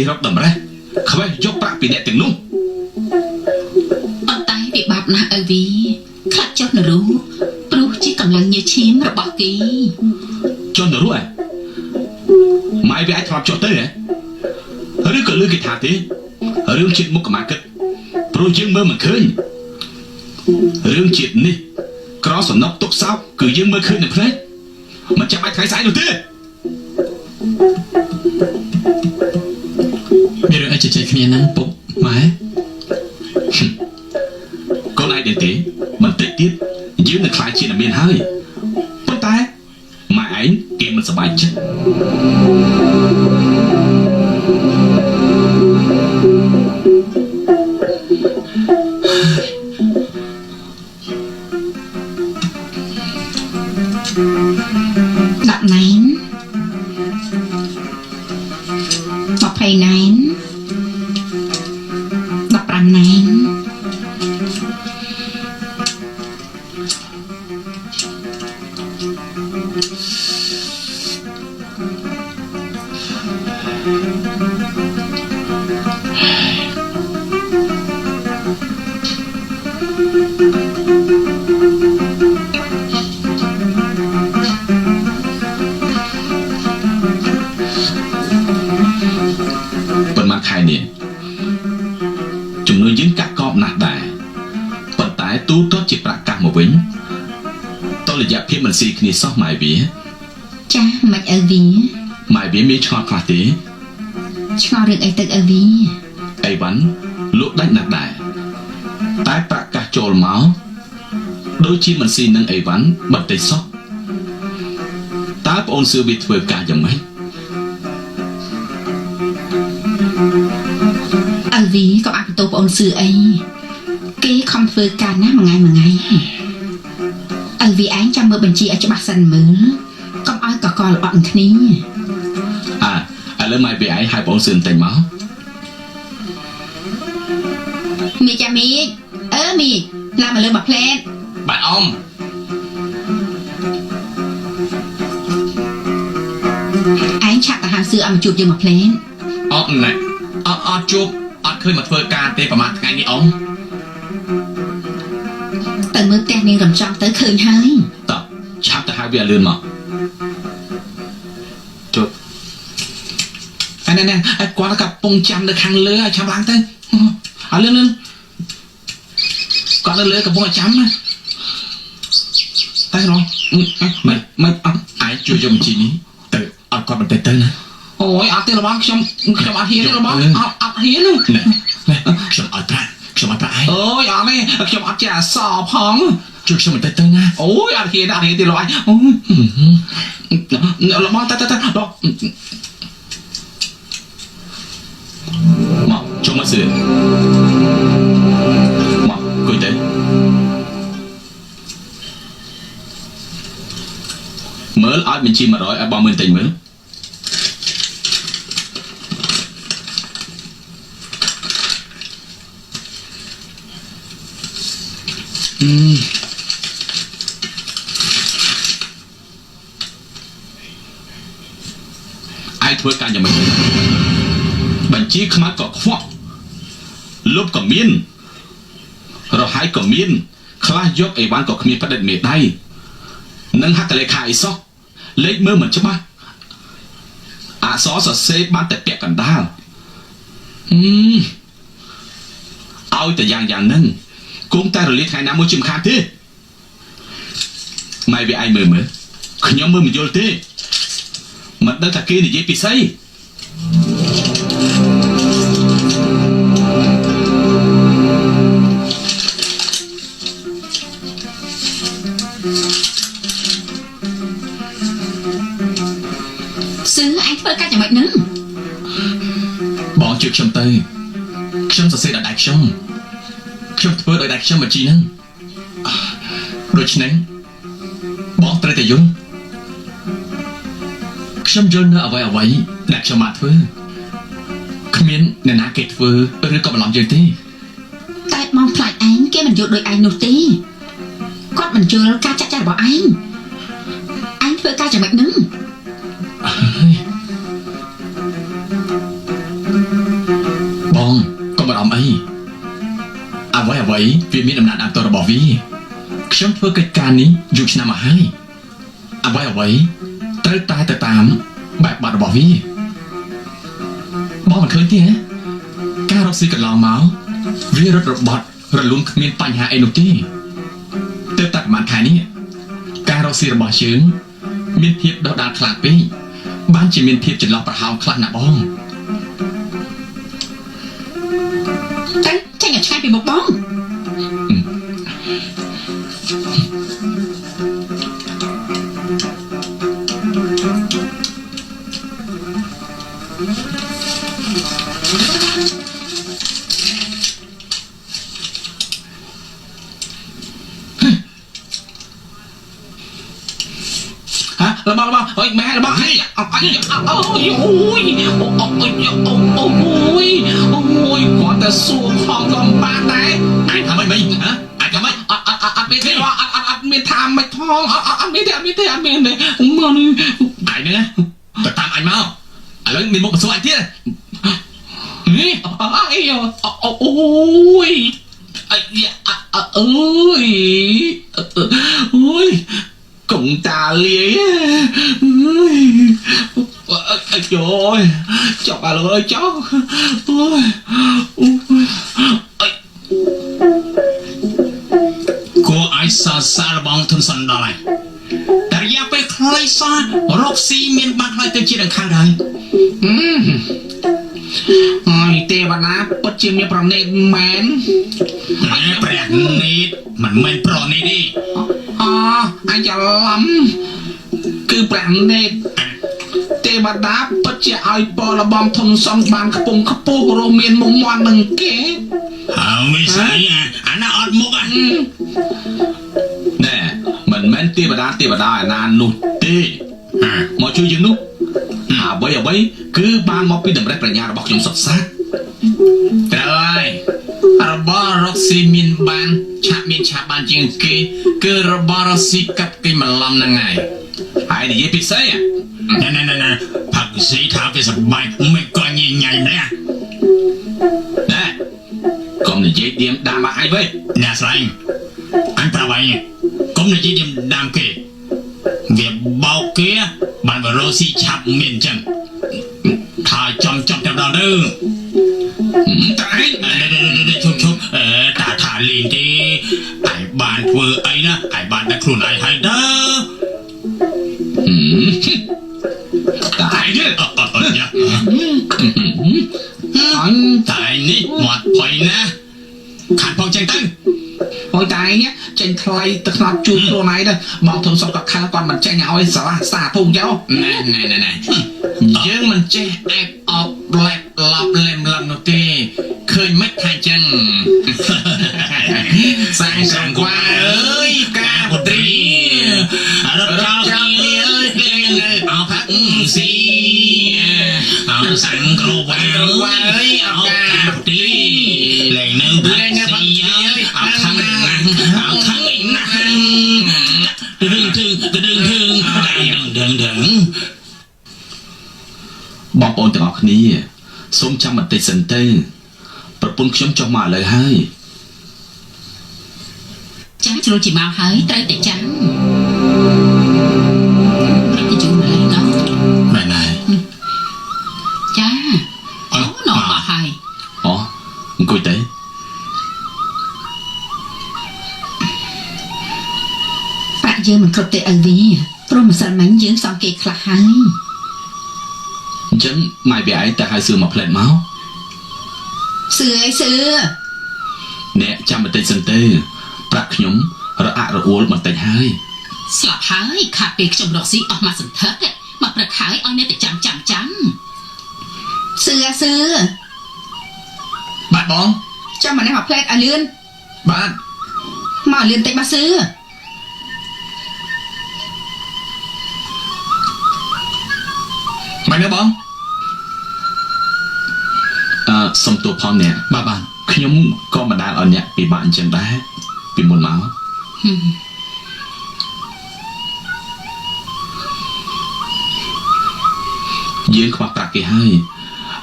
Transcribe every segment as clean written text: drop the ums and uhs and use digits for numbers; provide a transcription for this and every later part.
រកតម្រេះខ្វេះយកប្រាក់ពីអ្នកទាំងនោះអត់តែវាបាបណាស់អើវីខ្លាចចុះនរោព្រោះជាកម្លាំងញើសឈាមរបស់គេចុះនរោម៉ែវាអាចធ្លាប់ចុះទៅហ៎ឬក៏លើគេថាទេរឿងជាតិមុខកម្មាគិតព្រោះយើងមើលមិនឃើញរឿងជាតិនេះក្រសំណុកទុកសោកគឺយើងមើលឃើញនឹងភ្នែកមិនចាំបាច់ថ្ងៃស្អែកនោះទេមានរឿងអីជជែកគ្នាហ្នឹងពុកម៉ែកូនឯងទេបន្តិចទៀតយើងនឹងខ្លាចជាអ្នកមានហើយប៉ុន្តែម៉ែឯងគេមិនសប្បាយចិត្ត10ណែន20ណែន15ណែនប៉ុន្មានខែនេះចំនួនយើងកាក់កបណាស់ដែរប៉ុន្តែទូទាត់ជាប្រាក់កាសមកវិញតរយៈភាពមិនស៊ីគ្នាសោះម៉ែវាចាស់មិនអើវីម៉ែវាមានឆ្ងល់ខ្លះទេឆ្ងល់រឿងអីទឹកអើវីអីវ៉ាន់លក់ដាច់ណាស់ដែរតែប្រាក់កាសចូលមកដូចជាមិនស៊ីនឹងអីវ៉ាន់បន្តិចសោះតើបងអូនសឿវាធ្វើការយ៉ាងម៉េចអើវីក៏អាចបន្ទោបងអូនសឿអីគេខំធ្វើការណាមួយថ្ងៃអើវីឯងចាំមើលបញ្ជីឲ្យច្បាស់សិនមើលកុំឲ្យកកលអត់នឹងគ្នាឥឡូវម៉ែវាឯងឲ្យបងអូនសឿតែងមកមីចាមីមីឡើងមកលើមកផ្លែតបាទអ៊ំឯងឆាប់ទៅហៅសឿឲ្យមកជួបយើងមកផ្លែតអត់ណែអត់ជួបអត់ឃើញមកធ្វើការទេប្រហែលថ្ងៃនេះអ៊ំទៅមើលផ្ទះនាងរំចំទៅឃើញហើយតោះឆាប់ទៅហៅវាលឿនមកជួបណែគាត់កំពុងចាំនៅខាងលើឲ្យចាំឡើងទៅឲ្យលឿនគាត់នៅលើកំពុងចាំណាតែរងមិនអត់អាចជួយយកបញ្ជីនេះទៅអត់គាត់បន្តិចទៅណាអូយអត់ទេរបស់ខ្ញុំអត់ហ៊ានទេរបស់អត់ហ៊ាននោះខ្ញុំអត់ប្រាក់ឯងអូយអត់ទេខ្ញុំអត់ចេះអសរផងជួយខ្ញុំបន្តិចទៅណាអូយអត់ហ៊ានទេរបស់ឯងអូរបស់ទៅមកចុះមកសឿមកគួយទៅមើលឲ្យបញ្ជី100ឲ្យបងមើលតិចមើលឯងធ្វើការយ៉ាងម៉េចបញ្ជីខ្មៅក៏ខ្វក់លុបក៏មានរហ័យក៏មានខ្លះយកអីវ៉ាន់ក៏គ្មានផ្ដិតមេដៃនឹងហត្ថលេខាអីសោះលេខមើលមិនច្បាស់អក្សរសរសេរបានតែពាក់កណ្ដាលឲ្យតែយ៉ាងហ្នឹងគង់តែរលាថ្ងៃណាមួយជាមិនខានទេម៉ែវាឯងមើលខ្ញុំមើលមិនយល់ទេមិនដឹងថាគេនិយាយពីស្អីសឿឯងធ្វើការយ៉ាងម៉េចហ្នឹងបងជួយខ្ញុំទៅខ្ញុំសរសេរដល់ដៃខ្ញុំធ្វើដោយដៃខ្ញុំបញ្ជីហ្នឹងដូច្នេះបងត្រូវតែយល់ខ្ញុំយល់នៅអ្វីដែលខ្ញុំបានធ្វើគ្មានអ្នកណាគេធ្វើឬក៏បន្លំយើងទេតែបងខ្លាចឯងគេមិនយល់ដោយឯងនោះទេគាត់មិនយល់ការចាក់ចែងរបស់ឯងធ្វើការយ៉ាងម៉េចហ្នឹង អីអ្វីវាមានអំណាចអន្តររបស់វាខ្ញុំធ្វើកិច្ចការនេះយូរឆ្នាំមកហើយអ្វីត្រូវតែទៅតាមបែបបទរបស់វាបងមិនឃើញទេការរកស៊ីកន្លងមកវារត់របត់រលូនគ្មានបញ្ហាអីនោះទេទៅតែប្រហែលខែនេះការរកស៊ីរបស់យើងមានភាពដុះដាលខ្លាំងពេកបានជាមានភាពចន្លោះប្រហោងខ្លះណាស់បងតែចេញឲ្យឆ្ងាយពីមុខបងរបស់អើយម៉ែរបស់អីអូយគាត់តែសួរផងក៏បានដែរអាចធ្វើមិនហ៎អាចធ្វើមិនអត់មានទេអត់មានថាមិនផងអត់មានទេមកនេះឯងទៅតាមអញមកឥឡូវមានមុខមកសួរអញទៀតនេះអូយកុំតាលាយអាយោចុកអាលើចុកគួរឲ្យសរសើរបងធនសណ្ដាល់តែរយៈពេលខ្លីសោះរកស៊ីមានបានខ្លីទៅជាដង្ខាងហើយហើយទេវតាពិតជាមានប្រណិតមែនព្រះនេតមិនមែនប្រណិតទេអញច្រឡំគឺព្រះនេតទេវតាពិតជាឲ្យបរបងធំសំបានខ្ពង់ខ្ពស់រមានមុខមាត់នឹងគេហើយមិនស្អីអាណាអត់មុខណែមិនមែនទេវតាឯណានោះទេមកជួយយើងនោះអ្វីគឺបានមកពីតម្រិតប្រាជ្ញារបស់ខ្ញុំសុទ្ធសាធត្រូវហើយរបស់រកស៊ីមានបានឆាប់បានជាងគេគឺរបស់រកស៊ីកាប់គេម្លំហ្នឹងហើយនិយាយពិសេសណែផឹកស៊ីថាវាសប្បាយមិនក៏ញញ៉ៃម្ល៉េះណែកុំនិយាយឌៀមដាមមកអីវិញអ្នកស្រីអញប្រាប់ឯងកុំនិយាយឌៀមដាមគេវាបោកគេបានបរោស៊ីឆាប់មានអញ្ចឹងថាចំតែដល់ទៅតែឈប់តាថាលេងទេឯបានធ្វើអីណាឯបានតែខ្លួនឯងហើយទៅតែនេះអញតែនេះមាត់ផុយណាខានផងចេញទៅអើយតែនេះចេញថ្លៃទឹកស្នោតជួយខ្លួនឯងទៅបងធំសុកក៏ខឹងគាត់មិនចេញឲ្យសាធុងយកណែយើងមិនចេះអែបអបលែបឡប់លែមឡំនោះទេឃើញមិនថាចឹងសាំងសង្វាអើយកាពុត្រីរត់ចោលគ្នាអើយអោផាក់ស៊ីអោសាំងគ្រូវ៉ាអើយអោកាពុត្រីលែងនៅផាក់ស៊ីអើយអោខាងណាអោខាងណាដឹងបងប្អូនទាំងអស់គ្នាសូមចាំបន្តិចសិនទៅប្រពន្ធខ្ញុំចុះមកឥឡូវហើយចាជ្រុលជាមកហើយត្រូវតែចាំទៅជឿម្លេះណោះមែនហើយចាអូណោះមកហើយអង្គុយទៅប្រាក់យើងមិនគ្រប់ទេអីវីព្រោះម្សិលមិញយើងសងគេខ្លះហើយអញ្ចឹងម៉ែវាឯងទៅហៅសឿមកផ្លែតមកសឿអីសឿអ្នកចាំបន្តិចសិនទៅប្រាក់ខ្ញុំរអាក់រអួលបន្តិចហើយស្លាប់ហើយខាត់ពេលខ្ញុំរកស៊ីអស់មកសន្ធឹកមកព្រឹកហើយឲ្យអ្នកទៅចាំសឿបាទបងចាំម្នេះមកផ្លែតឲ្យលឿនបាទមកលឿនតិចមកសឿមកនេះបងសុំទោសផងអ្នកបាទខ្ញុំក៏មិនដែលឲ្យអ្នកពិបាកអញ្ចឹងដែរពីមុនមកយើងខ្វះប្រាក់គេហើយ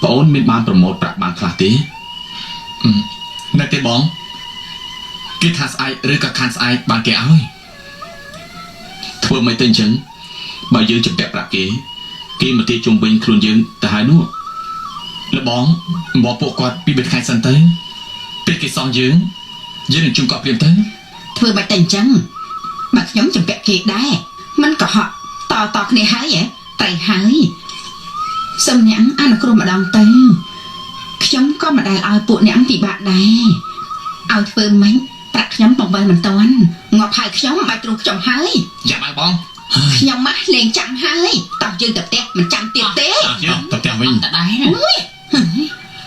បងអូនមានបានប្រម៉ូទប្រាក់បានខ្លះទេ នៅទេបងគេថាស្អែកឬក៏ខានស្អែកបានគេឲ្យធ្វើមិនទៅអញ្ចឹងបើយើងជំពាក់ប្រាក់គេមកទីជុំវិញខ្លួនយើងទៅហើយនោះលបងមកពួកគាត់ពីបិទខែសិនទៅពេលគេសងយើងនឹងជុំគាត់ព្រាមទៅ ធ្វើបាច់តែអញ្ចឹងបើខ្ញុំជំពាក់គេដែរมันក៏ហក់តគ្នាហើយតែហើយសូមអ្នកអនុគ្រោះម្ដងទៅខ្ញុំក៏មិនដែលឲ្យពួកអ្នកពិបាកដែរឲ្យធ្វើម៉េចប្រាក់ខ្ញុំបង្វិលមិនតាន់ងាប់ហើយខ្ញុំបាច់ទ្រូងខ្ញុំហើយ យ៉ាប់ហើយបង ខ្ញុំម៉ាស់លេងចាំហើយតោះយើងទៅផ្ទះមិនចាំទៀតទេ យើងទៅផ្ទះវិញ តដែរ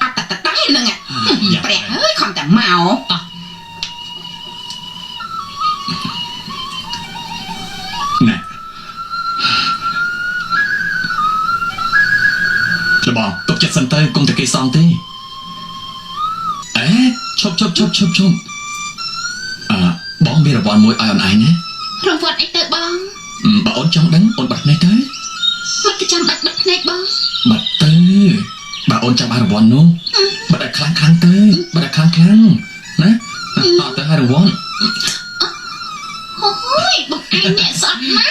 អត់តដែរនឹងព្រះអើយខំតែមក ណែលបងទុកចិត្តសិនទៅគុំតែគេសងទេអេឈប់បងមានរង្វាន់មួយឲ្យអូនឯងណា រង្វាន់អីទៅបង បើអូនចង់ដឹងអូនបាត់ភ្នែកទៅ មិនទៅចាំបាច់ភ្នែកបង បាត់ទៅបើអូនចាំបានរង្វាន់នោះបាត់ឲ្យខ្លាំងទៅបាត់ឲ្យខ្លាំងណាអត់ទៅឲ្យរង្វាន់ អូយបងឯងអ្នកស្អប់ណាស់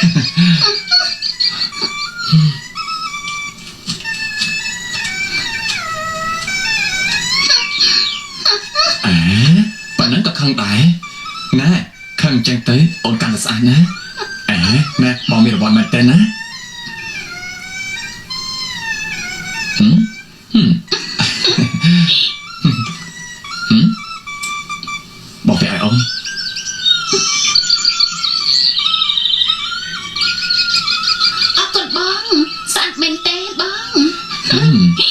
ប៉ណ្ណឹងក៏ខឹងដែរណែខឹងអញ្ចឹងទៅអូនកាន់តែស្អាតណាណែបងមានរង្វាន់មែនទេណាបងទៅឲ្យអូន អរគុណបងស្អាតមែនទេបង ហឹម